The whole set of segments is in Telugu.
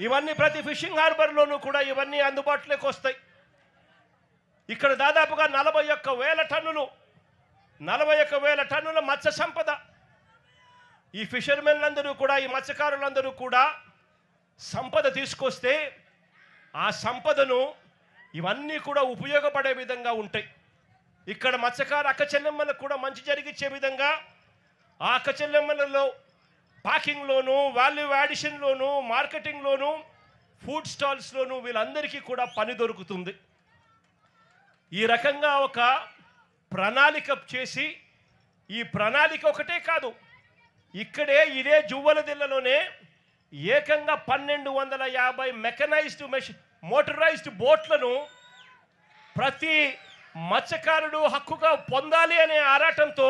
ఇవన్నీ ప్రతి ఫిషింగ్ హార్బర్లోనూ కూడా ఇవన్నీ అందుబాటులోకి వస్తాయి. ఇక్కడ దాదాపుగా 41,000 టన్నుల మత్స్య సంపద. ఈ ఫిషర్మెన్లందరూ కూడా, ఈ మత్స్యకారులందరూ కూడా సంపద తీసుకొస్తే ఆ సంపదను ఇవన్నీ కూడా ఉపయోగపడే విధంగా ఉంటాయి. ఇక్కడ మత్స్యకారు అక్క చెల్లెమ్మలకు కూడా మంచి జరిగించే విధంగా ఆ అక్క చెల్లెమ్మలలో ప్యాకింగ్లోను, వాల్యూ యాడిషన్లోను, మార్కెటింగ్లోను, ఫుడ్ స్టాల్స్లోను వీళ్ళందరికీ కూడా పని దొరుకుతుంది. ఈ రకంగా ఒక ప్రణాళిక చేసి, ఈ ప్రణాళిక ఒకటే కాదు, ఇక్కడే ఇదే జువ్వలదిల్లలోనే ఏకంగా 1250 మెకనైజ్డ్ మోటరైజ్డ్ బోట్లను ప్రతి మత్స్యకారుడు హక్కుగా పొందాలి అనే ఆరాటంతో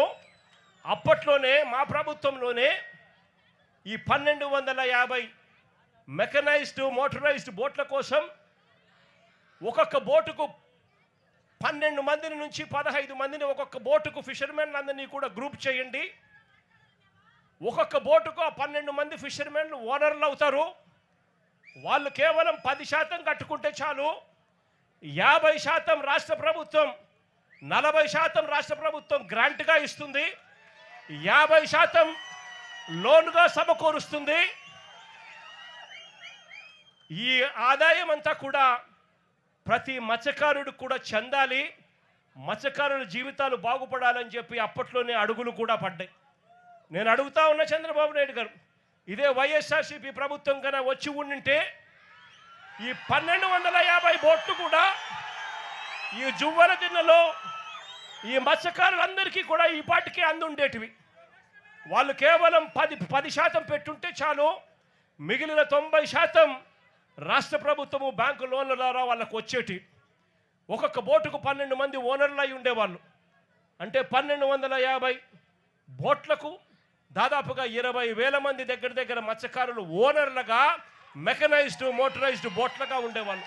అప్పట్లోనే మా ప్రభుత్వంలోనే ఈ 1250 మెకనైజ్డ్ మోటరైజ్డ్ బోట్ల కోసం ఒక్కొక్క బోటుకు 12 మందిని నుంచి 15 మందిని ఒక్కొక్క బోటుకు ఫిషర్మెన్లందరినీ కూడా గ్రూప్ చేయండి. ఒక్కొక్క బోటుకు 12 మంది ఫిషర్మెన్లు ఓనర్లు అవుతారు. వాళ్ళు కేవలం 10% కట్టుకుంటే చాలు. 50% రాష్ట్ర ప్రభుత్వం, 40% రాష్ట్ర ప్రభుత్వం గ్రాంట్గా ఇస్తుంది, 50% లోన్గా సమకూరుస్తుంది. ఈ ఆదాయం అంతా కూడా ప్రతి మత్స్యకారుడు కూడా చెందాలి, మత్స్యకారుల జీవితాలు బాగుపడాలని చెప్పి అప్పట్లోనే అడుగులు కూడా పడ్డాయి. నేను అడుగుతా ఉన్న చంద్రబాబు నాయుడు గారు, ఇదే వైఎస్ఆర్సీపీ ప్రభుత్వం కన్నా వచ్చి ఉండింటే ఈ 1250 బోట్లు కూడా ఈ జువ్వలదిన్నెలో ఈ మత్స్యకారులందరికీ కూడా ఈ పాటికి అందుండేటివి. వాళ్ళు కేవలం 10% పెట్టుంటే చాలు, మిగిలిన 90% రాష్ట్ర ప్రభుత్వము బ్యాంకు లోన్ల ద్వారా వాళ్ళకు వచ్చేటి. ఒక్కొక్క బోటుకు 12 మంది ఓనర్లు అయి ఉండేవాళ్ళు. అంటే 1250 బోట్లకు దాదాపుగా 20,000 మంది దగ్గర మత్స్యకారులు ఓనర్లుగా, మెకనైజ్డ్ మోటరైజ్డ్ బోట్లుగా ఉండేవాళ్ళు.